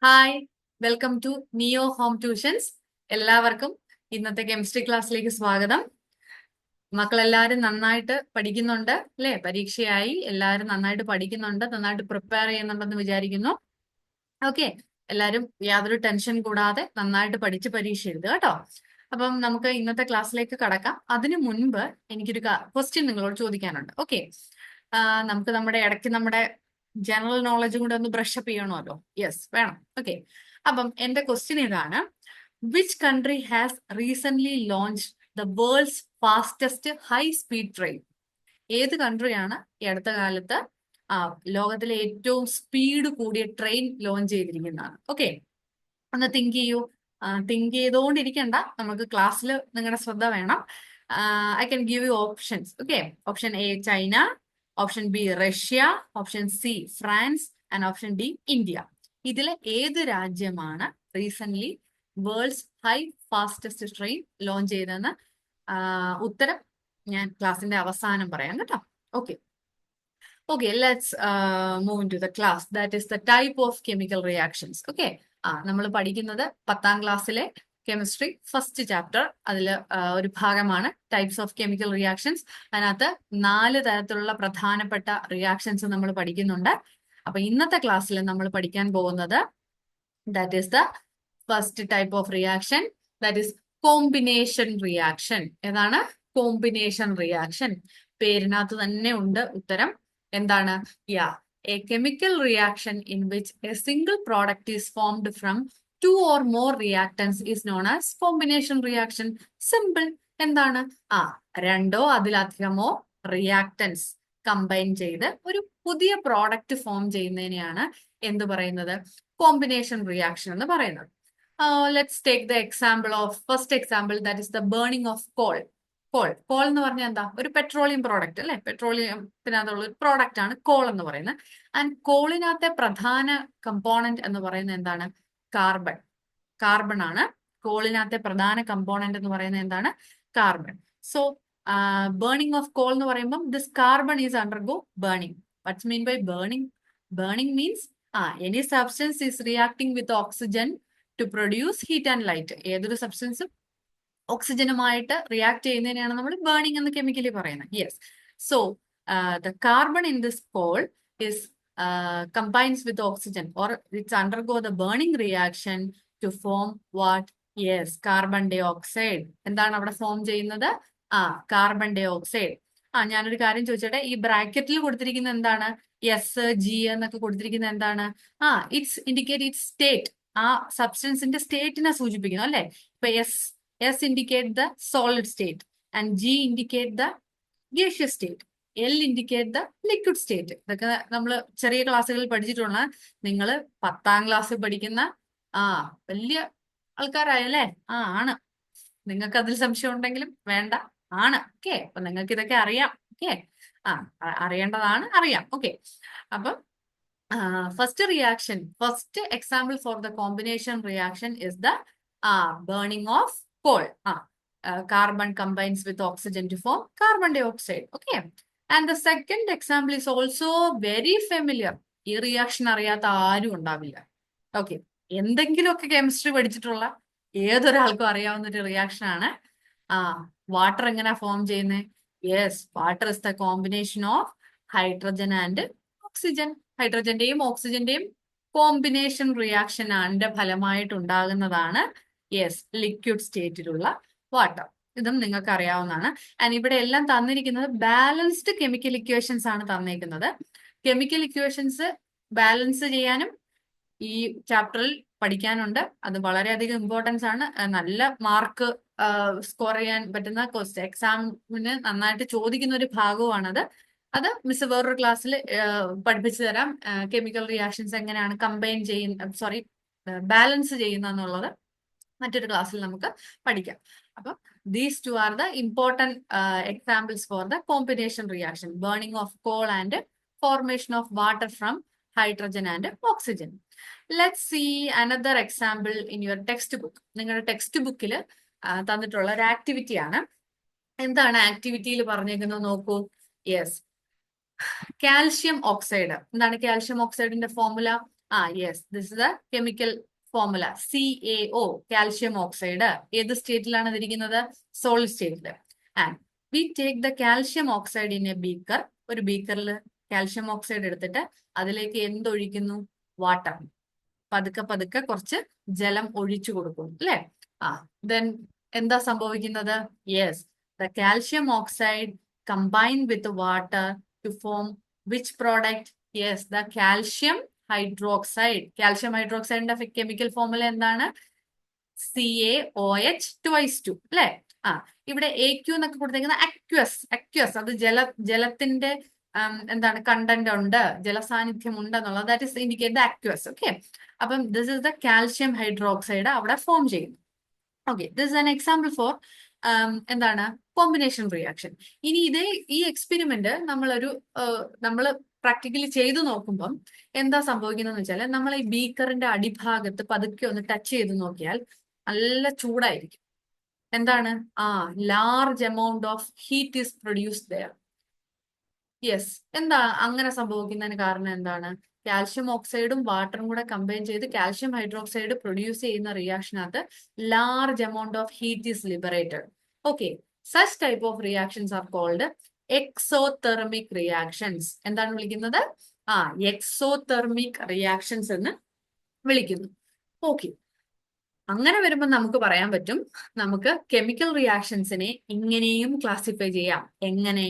Hi, welcome to neo home tuitions. എല്ലാവർക്കും ഇന്നത്തെ chemistry ക്ലാസ്സിലേക്ക് സ്വാഗതം. മക്കളെല്ലാവരും നന്നായിട്ട് പഠിക്കുന്നുണ്ട് അല്ലേ? പരീക്ഷയായി, എല്ലാവരും നന്നായിട്ട് പഠിക്കുന്നുണ്ട്, നന്നായിട്ട് പ്രിപ്പയർ ചെയ്യുന്നുണ്ടെന്ന് വിചാരിക്കുന്നു. ഓക്കെ, എല്ലാവരും യാതൊരു ടെൻഷൻ കൂടാതെ നന്നായിട്ട് പഠിച്ച് പരീക്ഷ എഴുതുക കേട്ടോ. അപ്പം നമുക്ക് ഇന്നത്തെ ക്ലാസ്സിലേക്ക് കടക്കാം. അതിനു മുൻപ് എനിക്കൊരു ക്വസ്റ്റ്യൻ നിങ്ങളോട് ചോദിക്കാനുണ്ട്. ഓക്കെ, നമുക്ക് നമ്മുടെ ജനറൽ നോളജ് കൂടെ ഒന്ന് ബ്രഷപ്പ് ചെയ്യണമല്ലോ. യെസ്, വേണം. ഓക്കെ, അപ്പം എന്റെ ക്വസ്റ്റ്യൻ ഇതാണ്: which country has recent launch the world's fastest high speed train? ഏത് കൺട്രിയാണ് ഈ അടുത്ത കാലത്ത് ലോകത്തിലെ ഏറ്റവും സ്പീഡ് കൂടിയ ട്രെയിൻ ലോഞ്ച് ചെയ്തിരിക്കുന്നതാണ്? ഓക്കെ, ഒന്ന് തിങ്ക് ചെയ്യൂ. തിങ്ക് ചെയ്തുകൊണ്ടിരിക്കണ്ട, നമുക്ക് ക്ലാസ്സിൽ നിങ്ങളുടെ ശ്രദ്ധ വേണം. I can give you options. Okay, option A China, option B Russia, option C France and option D India. ഇതിലെ ഏത് രാജ്യമാണ് recent world's high fastest train launch ചെയ്തതെന്ന് ഉത്തരം ഞാൻ ക്ലാസിന്റെ അവസാനം പറയാം കേട്ടോ. Okay, okay, let's move into the class. That is the type of chemical reactions. Okay, നമ്മൾ പഠിക്കുന്നത് 10th ക്ലാസ്സിലെ കെമിസ്ട്രി ഫസ്റ്റ് ചാപ്റ്റർ. അതിൽ ഒരു ഭാഗമാണ് ടൈപ്സ് ഓഫ് കെമിക്കൽ റിയാക്ഷൻസ്. അതിനകത്ത് 4 തരത്തിലുള്ള പ്രധാനപ്പെട്ട റിയാക്ഷൻസ് നമ്മൾ പഠിക്കുന്നുണ്ട്. അപ്പൊ ഇന്നത്തെ ക്ലാസ്സിൽ നമ്മൾ പഠിക്കാൻ പോകുന്നത് that is the first type of reaction, that is combination reaction. ഏതാണ് കോമ്പിനേഷൻ റിയാക്ഷൻ? പേരിനകത്ത് തന്നെ ഉണ്ട് ഉത്തരം. എന്താണ്? a chemical reaction in which a single product is formed from 2 or more reactants is known as combination reaction. Simple. എന്താണ്? രണ്ടോ അതിലധികമോ reactance combine ചെയ്ത് ഒരു പുതിയ പ്രോഡക്റ്റ് ഫോം ചെയ്യുന്നതിനെയാണ് എന്ത് പറയുന്നത്? കോമ്പിനേഷൻ റിയാക്ഷൻ എന്ന് പറയുന്നത്. Let's take the example of first example, that is the burning of call. Call എന്ന് പറഞ്ഞാൽ എന്താ? ഒരു പെട്രോളിയം പ്രോഡക്റ്റ് അല്ലെ? പെട്രോളിയത്തിനകത്തുള്ള ഒരു പ്രോഡക്റ്റ് ആണ് കോൾ എന്ന് പറയുന്നത്. ആൻഡ് കോളിനകത്തെ പ്രധാന കമ്പോണന്റ് എന്ന് പറയുന്നത് എന്താണ്? കാർബൺ ആണ്. കോളിനകത്തെ പ്രധാന കമ്പോണന്റ് എന്ന് പറയുന്നത് എന്താണ്? Carbon. So burning of coal എന്ന് പറയുമ്പോൾ this carbon is undergo burning. What's mean by burning? Burning means any substance is reacting with oxygen to produce heat and light. ഏതൊരു സബ്സ്റ്റൻസും ഓക്സിജനുമായിട്ട് റിയാക്ട് ചെയ്യുന്നതിനെയാണ് നമ്മൾ ബേണിംഗ് എന്ന് കെമിക്കലി പറയുന്നത്. Yes, so the carbon in this call is combines with oxygen or it's undergo the burning reaction to form what? Yes, carbon dioxide. എന്താണ് അവിടെ form ചെയ്യുന്നത്? Carbon dioxide. ഞാനൊരു കാര്യം ചോദിച്ചോട്ടെ, ഈ ബ്രാക്കറ്റിൽ കൊടുത്തിരിക്കുന്ന എന്താണ്? എസ്, ജി എന്നൊക്കെ കൊടുത്തിരിക്കുന്നത് എന്താണ്? It's indicate it's state. ആ സബ്സ്റ്റൻസിന്റെ സ്റ്റേറ്റിനെ സൂചിപ്പിക്കുന്നു അല്ലെ? ഇപ്പൊ S indicate the solid state and G indicate the gaseous state, L indicate the liquid state. ഇതൊക്കെ നമ്മൾ ചെറിയ ക്ലാസ്സുകളിൽ പഠിച്ചിട്ടുള്ള, നിങ്ങൾ 10th ക്ലാസ്സിൽ പഠിക്കുന്ന വലിയ ആൾക്കാരായല്ലേ? ആണ്. നിങ്ങൾക്ക് അതിൽ സംശയം ഉണ്ടെങ്കിലും വേണ്ട, ആണ്. ഓക്കെ, അപ്പൊ നിങ്ങൾക്ക് ഇതൊക്കെ അറിയാം. ഓക്കെ, അറിയേണ്ടതാണ്, അറിയാം. ഓക്കെ, അപ്പം first reaction, first example for the combination reaction is the burning of call. Carbon combines with oxygen to form carbon dioxide. Okay, and the second example is also very familiar. ഈ reaction അറിയാത്ത ആരും ഉണ്ടാവില്ല. Okay, എന്തെങ്കിലുമൊക്കെ chemistry പഠിച്ചിട്ടുള്ള ഏതൊരാൾക്കും അറിയാവുന്ന ഒരു reaction ആണ്. വാട്ടർ എങ്ങനെയാ ഫോം ചെയ്യുന്നത്? Yes, water is the combination of hydrogen and oxygen. ഹൈഡ്രജന്റെയും ഓക്സിജന്റെയും കോമ്പിനേഷൻ റിയാക്ഷൻ അതിന്റെ ഫലമായിട്ട് ഉണ്ടാകുന്നതാണ് യെസ് ലിക്വിഡ് സ്റ്റേറ്റിലുള്ള വാട്ടർ. ഇതും നിങ്ങൾക്ക് അറിയാവുന്നതാണ്. ആൻഡ് ഇവിടെ എല്ലാം തന്നിരിക്കുന്നത് ബാലൻസ്ഡ് കെമിക്കൽ ഇക്വേഷൻസ് ആണ് തന്നിരിക്കുന്നത്. കെമിക്കൽ ഇക്വേഷൻസ് ബാലൻസ് ചെയ്യാനും ഈ ചാപ്റ്ററിൽ പഠിക്കാനുണ്ട്. അത് വളരെയധികം ഇമ്പോർട്ടൻസ് ആണ്. നല്ല മാർക്ക് സ്കോർ ചെയ്യാൻ പറ്റുന്ന എക്സാമിന് നന്നായിട്ട് ചോദിക്കുന്ന ഒരു ഭാഗവുമാണത്. അത് മിസ് വേറൊരു ക്ലാസ്സിൽ പഠിപ്പിച്ചു തരാം. കെമിക്കൽ റിയാക്ഷൻസ് എങ്ങനെയാണ് കമ്പൈൻ ചെയ്യുന്ന ബാലൻസ് ചെയ്യുന്ന എന്നുള്ളത് മറ്റൊരു ക്ലാസ്സിൽ നമുക്ക് പഠിക്കാം. അപ്പം these two are the important examples for the combination reaction, burning of coal and formation of water from hydrogen and oxygen. Let's see another example in your textbook. നിങ്ങളുടെ ടെക്സ്റ്റ് ബുക്കിൽ തന്നിട്ടുള്ള ഒരു ആക്ടിവിറ്റി ആണ്. എന്താണ് ആക്ടിവിറ്റിയിൽ പറഞ്ഞേക്കുന്നത് നോക്കൂ. Yes, calcium oxide. എന്താണ് കാൽഷ്യം ഓക്സൈഡിന്റെ formula? Yes, this is the chemical formula CaO, calcium oxide. ഏത് സ്റ്റേറ്റിലാണ് ഇരിക്കുന്നത്? സോളിഡ് സ്റ്റേറ്റിൽ. And we take the calcium oxide in a beaker. ഒരു ബീക്കറിൽ കാൽഷ്യം ഓക്സൈഡ് എടുത്തിട്ട് അതിലേക്ക് എന്തൊഴിക്കുന്നു? വാട്ടർ. പതുക്കെ പതുക്കെ കുറച്ച് ജലം ഒഴിച്ചു കൊടുക്കും അല്ലെ? ദെൻ എന്താ സംഭവിക്കുന്നത്? Yes, the calcium oxide combine with water to form which product? Yes, the calcium hydroxide. Calcium ഹൈഡ്രോക്സൈഡിന്റെ കെമിക്കൽ ഫോർമുല എന്താണ്? CaOH2 അല്ലെ? ഇവിടെ AQ എന്നൊക്കെ കൊടുത്തേക്കുന്ന അക്വസ്. അത് ജലത്തിന്റെ എന്താണ് കണ്ടന്റ് ഉണ്ട്, ജലസാന്നിധ്യം ഉണ്ട് എന്നുള്ളത്. That is indicate the aqueous. Okay, അപ്പം this is the calcium hydroxide അവിടെ ഫോം ചെയ്യുന്നു. Okay, this is an example for എന്താണ് കോമ്പിനേഷൻ റിയാക്ഷൻ. ഇനി ഈ എക്സ്പെരിമെന്റ് നമ്മൾ പ്രാക്ടിക്കലി ചെയ്തു നോക്കുമ്പം എന്താ സംഭവിക്കുന്നതെന്ന് വെച്ചാൽ, നമ്മൾ ഈ ബീക്കറിന്റെ അടിഭാഗത്ത് പതുക്കെ ഒന്ന് ടച്ച് ചെയ്ത് നോക്കിയാൽ നല്ല ചൂടായിരിക്കും. എന്താണ്? Large amount of heat is produced there. Yes, എന്താ അങ്ങനെ സംഭവിക്കുന്നതിന് കാരണം എന്താണ്? കാൽഷ്യം ഓക്സൈഡും വാട്ടറും കൂടെ കമ്പൈൻ ചെയ്ത് കാൽഷ്യം ഹൈഡ്രോക്സൈഡ് പ്രൊഡ്യൂസ് ചെയ്യുന്ന റിയാക്ഷനകത്ത് large amount of heat is liberated. Okay, such type of reactions are called exothermic reactions. എന്താണ് വിളിക്കുന്നത്? എക്സോതെർമിക് റിയാക്ഷൻസ് എന്ന് വിളിക്കുന്നു. ഓക്കെ, അങ്ങനെ വരുമ്പോൾ നമുക്ക് പറയാൻ പറ്റും, നമുക്ക് കെമിക്കൽ റിയാക്ഷൻസിനെ ഇങ്ങനെയും ക്ലാസിഫൈ ചെയ്യാം. എങ്ങനെ?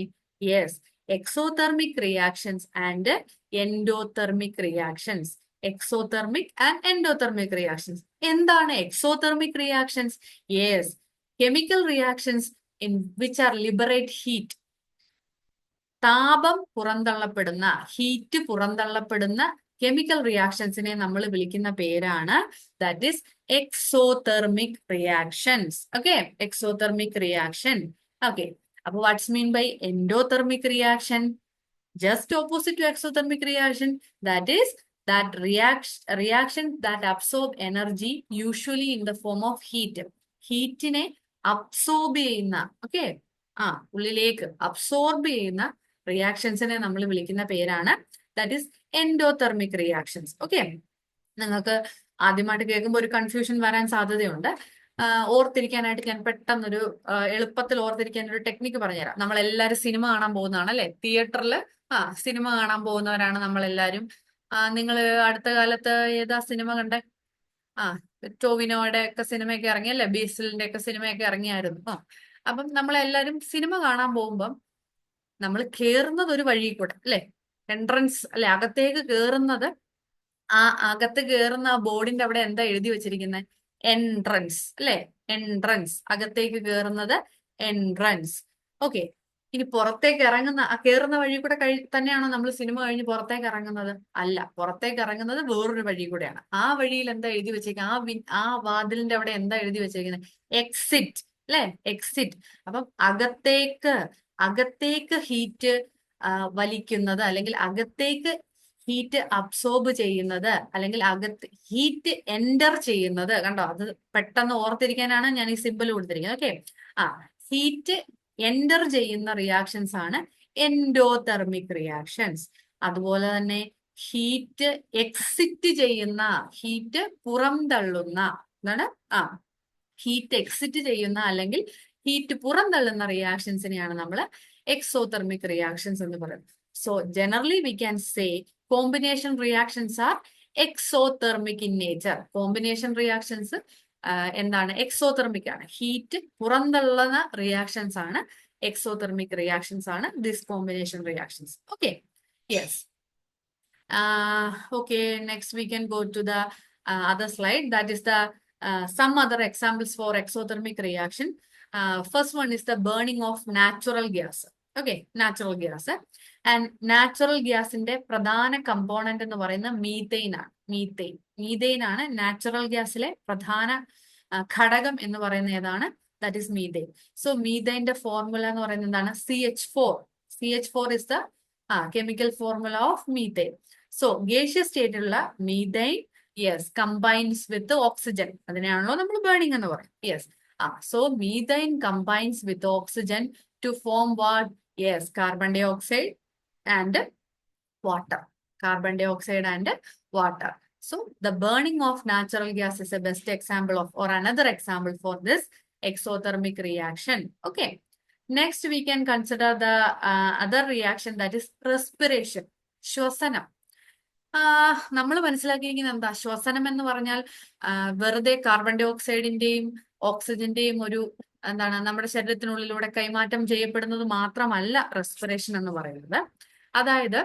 Yes, exothermic reactions and endothermic reactions. Exothermic and endothermic reactions. എന്താണ് exothermic reactions? Yes, chemical reactions in which are liberate heat. താപം പുറന്തള്ളപ്പെടുന്ന, ഹീറ്റ് പുറന്തള്ളപ്പെടുന്ന കെമിക്കൽ റിയാക്ഷൻസിനെ നമ്മൾ വിളിക്കുന്ന പേരാണ് that is exothermic reactions. Okay, exothermic reaction. Okay, അപ്പോൾ what's mean by endothermic reaction? Just opposite to exothermic reaction, that is that reaction that absorb energy usually in the form of heat. ഹീറ്റിനെ absorb ചെയ്യുന്ന, okay, ഉള്ളിലേക്ക് absorb ചെയ്യുന്ന റിയാക്ഷൻസിനെ നമ്മൾ വിളിക്കുന്ന പേരാണ് that is endothermic reactions. Okay, നിങ്ങൾക്ക് ആദ്യമായിട്ട് കേൾക്കുമ്പോൾ ഒരു കൺഫ്യൂഷൻ വരാൻ സാധ്യതയുണ്ട്. ഓർത്തിരിക്കാനായിട്ട് ഞാൻ പെട്ടെന്നൊരു എളുപ്പത്തിൽ ഓർത്തിരിക്കാൻ ഒരു ടെക്നിക്ക് പറഞ്ഞുതരാം. നമ്മളെല്ലാവരും സിനിമ കാണാൻ പോകുന്നതാണ് അല്ലെ? തിയേറ്ററിൽ സിനിമ കാണാൻ പോകുന്നവരാണ് നമ്മളെല്ലാരും. നിങ്ങൾ അടുത്ത കാലത്ത് ഏതാ സിനിമ കണ്ടേ? ടോവിനോയുടെ ഒക്കെ സിനിമയൊക്കെ ഇറങ്ങി അല്ലെ? ബേസിലിന്റെ ഒക്കെ സിനിമയൊക്കെ ഇറങ്ങിയായിരുന്നു. അപ്പം നമ്മളെല്ലാരും സിനിമ കാണാൻ പോകുമ്പം നമ്മൾ കേറുന്നത് ഒരു വഴി കൂടെ അല്ലെ? എൻട്രൻസ് അല്ലെ? അകത്തേക്ക് കേറുന്നത്, അകത്ത് കേറുന്ന ആ ബോർഡിന്റെ അവിടെ എന്താ എഴുതി വെച്ചിരിക്കുന്നത്? എൻട്രൻസ് അല്ലെ? എൻട്രൻസ്. അകത്തേക്ക് കേറുന്നത് എൻട്രൻസ്. ഓക്കെ, ഇനി പുറത്തേക്ക് ഇറങ്ങുന്ന കേറുന്ന വഴി കൂടെ തന്നെയാണോ നമ്മൾ സിനിമ കഴിഞ്ഞ് പുറത്തേക്ക് ഇറങ്ങുന്നത്? അല്ല, പുറത്തേക്ക് ഇറങ്ങുന്നത് വേറൊരു വഴി കൂടെയാണ്. ആ വഴിയിൽ എന്താ എഴുതി വെച്ചേക്കുന്നത്? ആ വാതിലിന്റെ അവിടെ എന്താ എഴുതി വെച്ചേക്കുന്നത്? എക്സിറ്റ് അല്ലെ? എക്സിറ്റ്. അപ്പം അകത്തേക്ക് ഹീറ്റ് വലിക്കുന്നത്, അല്ലെങ്കിൽ അകത്തേക്ക് ഹീറ്റ് അബ്സോർബ് ചെയ്യുന്നത്, അല്ലെങ്കിൽ അകത്ത് ഹീറ്റ് എൻറ്റർ ചെയ്യുന്നത്. കണ്ടോ, അത് പെട്ടെന്ന് ഓർത്തിരിക്കാനാണ് ഞാൻ ഈ സിമ്പിൾ കൊടുത്തിരിക്കുന്നത്. ഓക്കെ, ഹീറ്റ് എൻറ്റർ ചെയ്യുന്ന റിയാക്ഷൻസ് ആണ് എൻഡോതെർമിക് റിയാക്ഷൻസ്. അതുപോലെ തന്നെ ഹീറ്റ് എക്സിറ്റ് ചെയ്യുന്ന, ഹീറ്റ് പുറംതള്ളുന്ന, എന്താണ്? ഹീറ്റ് എക്സിറ്റ് ചെയ്യുന്ന അല്ലെങ്കിൽ ഹീറ്റ് പുറന്തള്ളുന്ന റിയാക്ഷൻസിനെയാണ് നമ്മൾ എക്സോതെർമിക് റിയാക്ഷൻസ് എന്ന് പറയുന്നത്. So generally we can say combination reactions R exothermic in nature. Combination reactions എന്താണ്? എക്സോതെർമിക് ആണ്. ഹീറ്റ് പുറന്തള്ളുന്ന റിയാക്ഷൻസ് ആണ് എക്സോതെർമിക് റിയാക്ഷൻസ് ആണ് this combination reactions. Okay, yes. Okay, next we can go to the other slide. That is the some other examples for exothermic reaction. First one is the burning of natural gas. Okay, natural gas. And natural gas ന്റെ പ്രധാന component എന്ന് പറയുന്നത് methane ആണ്. Methane ആണ് natural ഗ്യാസിലെ പ്രധാന ഘടകം എന്ന് പറയുന്നത് ഏതാണ്? That is methane. സോ മീതെയിന്റെ ഫോർമുല എന്ന് പറയുന്നത് എന്താണ്? CH4. CH4 is the chemical formula of methane. So gaseous സ്റ്റേറ്റിലുള്ള മീതെയിൻ combines with oxygen. അതിനെയാണല്ലോ നമ്മൾ ബേണിംഗ് എന്ന് പറയും. So methane combines with oxygen to form what? Carbon dioxide and water. Carbon dioxide and water. So the burning of natural gas is a best example of, or another example for this exothermic reaction. Okay. Next, we can consider the other reaction, that is respiration. ശ്വസനം. നമ്മൾ മനസ്സിലാക്കിയിരിക്കുന്നത് എന്താ? ശ്വസനം എന്ന് പറഞ്ഞാൽ വെറുതെ carbon dye ഓക്സൈഡിന്റെയും ഓക്സിജന്റെയും ഒരു എന്താണ് നമ്മുടെ ശരീരത്തിനുള്ളിലൂടെ കൈമാറ്റം ചെയ്യപ്പെടുന്നത് മാത്രമല്ല റെസ്പിറേഷൻ എന്ന് പറയുന്നത്. അതായത്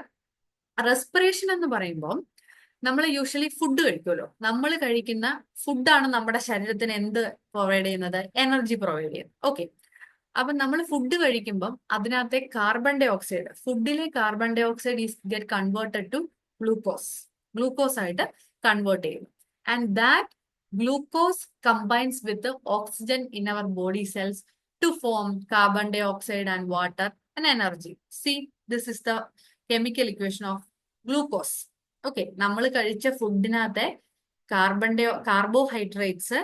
റെസ്പിറേഷൻ എന്ന് പറയുമ്പോൾ നമ്മൾ യൂഷ്വലി ഫുഡ് കഴിക്കുമല്ലോ. നമ്മൾ കഴിക്കുന്ന ഫുഡാണ് നമ്മുടെ ശരീരത്തിന് എന്ത് പ്രൊവൈഡ് ചെയ്യുന്നത്? എനർജി പ്രൊവൈഡ് ചെയ്യുന്നത്. ഓക്കെ. അപ്പൊ നമ്മൾ ഫുഡ് കഴിക്കുമ്പം അതിനകത്തെ കാർബൺ ഡൈ ഓക്സൈഡ്, ഫുഡിലെ carbon dioxide is get converted to glucose ആയിട്ട് കൺവേർട്ട് ചെയ്യും. And that glucose combines with oxygen in our body cells to form carbon dioxide and water and energy. See, this is the chemical equation of glucose. Okay. നമ്മൾ കഴിച്ച ഫുഡിനകത്തെ carbohydrates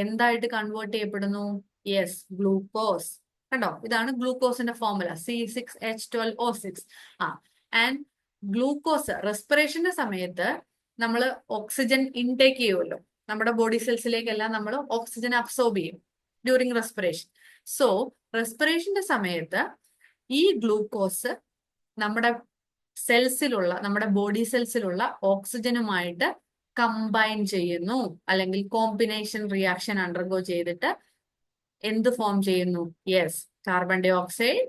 എന്തായിട്ട് convert ചെയ്യപ്പെടുന്നു? Yes, glucose. കണ്ടോ, ഇതാണ് ഗ്ലൂക്കോസിന്റെ formula, C6H12O6. And glucose റെസ്പിറേഷന്റെ സമയത്ത് നമ്മൾ ഓക്സിജൻ ഇൻടേക്ക് ചെയ്യുമല്ലോ. നമ്മുടെ ബോഡി സെൽസിലേക്കെല്ലാം നമ്മൾ ഓക്സിജൻ അബ്സോർബ് ചെയ്യും ഡ്യൂറിങ് റെസ്പിറേഷൻ. സോ റെസ്പിറേഷന്റെ സമയത്ത് ഈ ഗ്ലൂക്കോസ് നമ്മുടെ സെൽസിലുള്ള, നമ്മുടെ ബോഡി സെൽസിലുള്ള ഓക്സിജനുമായിട്ട് കമ്പൈൻ ചെയ്യുന്നു, അല്ലെങ്കിൽ കോമ്പിനേഷൻ റിയാക്ഷൻ അണ്ടർഗോ ചെയ്തിട്ട് എന്ത് ഫോം ചെയ്യുന്നു? Yes, carbon dioxide,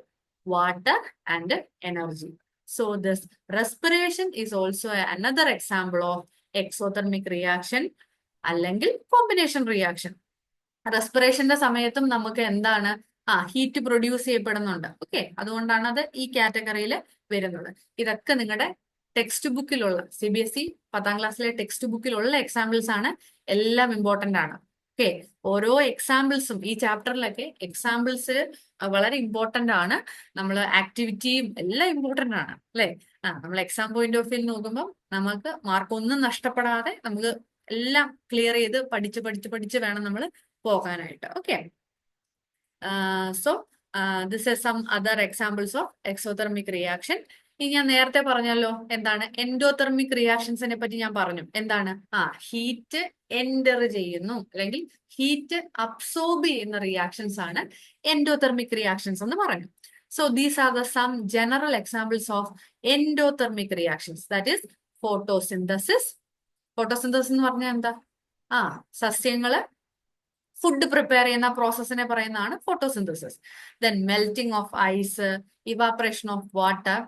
water and energy. So this respiration is also another example of exothermic reaction അല്ലെങ്കിൽ കോമ്പിനേഷൻ റിയാക്ഷൻ. റെസ്പിറേഷന്റെ സമയത്തും നമുക്ക് എന്താണ്? ഹീറ്റ് പ്രൊഡ്യൂസ് ചെയ്യപ്പെടുന്നുണ്ട്. ഓക്കെ. അതുകൊണ്ടാണ് അത് ഈ കാറ്റഗറിയിൽ വരുന്നത്. ഇതൊക്കെ നിങ്ങളുടെ ടെക്സ്റ്റ് ബുക്കിലുള്ള, CBSE 10ാം ക്ലാസ്സിലെ ടെക്സ്റ്റ് ബുക്കിലുള്ള എക്സാമ്പിൾസ് ആണ്. എല്ലാം ഇമ്പോർട്ടന്റ് ആണ്. ഓക്കെ. ഓരോ എക്സാമ്പിൾസും ഈ ചാപ്റ്ററിലൊക്കെ എക്സാമ്പിൾസ് വളരെ ഇമ്പോർട്ടന്റ് ആണ്. നമ്മൾ ആക്ടിവിറ്റിയും എല്ലാം ഇമ്പോർട്ടന്റ് ആണ്, അല്ലെ? നമ്മൾ എക്സാം പോയിന്റ് ഓഫ് വ്യൂ നോക്കുമ്പോൾ നമുക്ക് മാർക്ക് ഒന്നും നഷ്ടപ്പെടാതെ നമുക്ക് എല്ലാം ക്ലിയർ ചെയ്ത് പഠിച്ച് വേണം നമ്മൾ പോകാനായിട്ട്. Okay. So this is some other examples of exothermic reaction. ഇനി ഞാൻ നേരത്തെ പറഞ്ഞല്ലോ, എന്താണ് എൻഡോതെർമിക് റിയാക്ഷൻസിനെ പറ്റി ഞാൻ പറഞ്ഞു. എന്താണ്? ഹീറ്റ് എൻറ്റർ ചെയ്യുന്നു അല്ലെങ്കിൽ ഹീറ്റ് അബ്സോർബ് ചെയ്യുന്ന റിയാക്ഷൻസ് ആണ് എൻഡോതെർമിക് റിയാക്ഷൻസ് എന്ന് പറഞ്ഞു. So these are the some general examples of endothermic reactions. That is photosynthesis. Photosynthesis എന്ന് പറഞ്ഞാൽ എന്താ? സസ്യങ്ങള് ഫുഡ് പ്രിപ്പയർ ചെയ്യുന്ന പ്രോസസ്സിനെ പറയുന്നതാണ് photosynthesis. Then melting of ice, evaporation of water,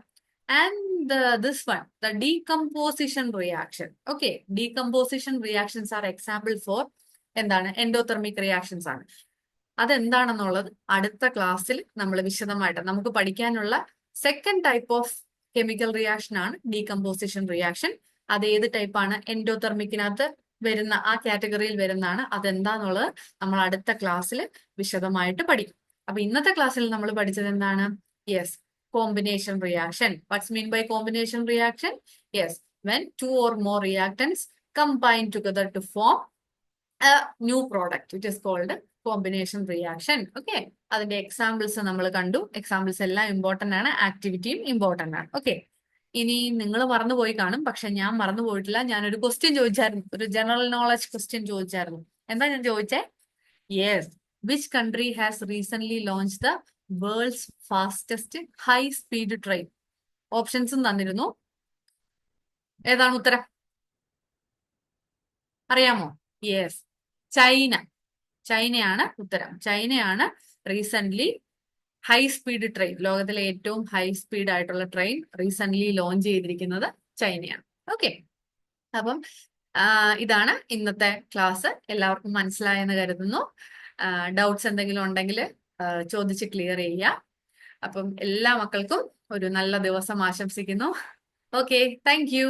and this one, the decomposition reaction. Okay, decomposition reactions are example for എന്താണ്? Endothermic reactions ആണ്. അതെന്താണെന്നുള്ളത് അടുത്ത ക്ലാസ്സിൽ നമ്മൾ വിശദമായിട്ട് നമുക്ക് പഠിക്കാനുള്ള second type of chemical reaction ആണ് ഡീകമ്പോസിഷൻ റിയാക്ഷൻ. അത് ഏത് ടൈപ്പാണ്? എൻഡോതെർമിക്കിനകത്ത് വരുന്ന ആ കാറ്റഗറിയിൽ വരുന്നതാണ്. അതെന്താന്നുള്ളത് നമ്മൾ അടുത്ത ക്ലാസ്സിൽ വിശദമായിട്ട് പഠിക്കും. അപ്പൊ ഇന്നത്തെ ക്ലാസ്സിൽ നമ്മൾ പഠിച്ചത് എന്താണ്? Yes, combination reaction. What's mean by combination reaction? Yes, when two or more reactants combine together to form a new product, it is called combination reaction. Okay, അതിന്റെ എക്സാമ്പിൾസ് നമ്മൾ കണ്ടു. എക്സാമ്പിൾസ് എല്ലാം ഇമ്പോർട്ടന്റ് ആണ്, ആക്ടിവിറ്റിയും ഇമ്പോർട്ടന്റ് ആണ്. Okay. ഇനി നിങ്ങൾ മറന്നുപോയി കാണും, പക്ഷെ ഞാൻ മറന്നു പോയിട്ടില്ല. ഞാനൊരു ക്വസ്റ്റ്യൻ ചോദിച്ചായിരുന്നു, ഒരു ജനറൽ നോളജ് ക്വസ്റ്റ്യൻ ചോദിച്ചായിരുന്നു. എന്താ ഞാൻ ചോദിച്ചേ? Yes, which country has recent launch the world's fastest high speed train? ഓപ്ഷൻസും തന്നിരുന്നു. ഏതാണ് ഉത്തരം? അറിയാമോ? യെസ്, ചൈനയാണ് ഉത്തരം. ചൈനയാണ് റീസെന്റ് ഹൈ സ്പീഡ് ട്രെയിൻ, ലോകത്തിലെ ഏറ്റവും ഹൈ സ്പീഡ് ആയിട്ടുള്ള ട്രെയിൻ റീസെന്റ് ലോഞ്ച് ചെയ്തിരിക്കുന്നത് ചൈനയാണ്. ഓക്കെ. അപ്പം ഇതാണ് ഇന്നത്തെ ക്ലാസ്. എല്ലാവർക്കും മനസ്സിലായെന്ന് കരുതുന്നു. ഡൗട്ട്സ് എന്തെങ്കിലും ഉണ്ടെങ്കിൽ ചോദിച്ച് ക്ലിയർ ചെയ്യുക. അപ്പം എല്ലാ മക്കൾക്കും ഒരു നല്ല ദിവസം ആശംസിക്കുന്നു. Okay, thank you.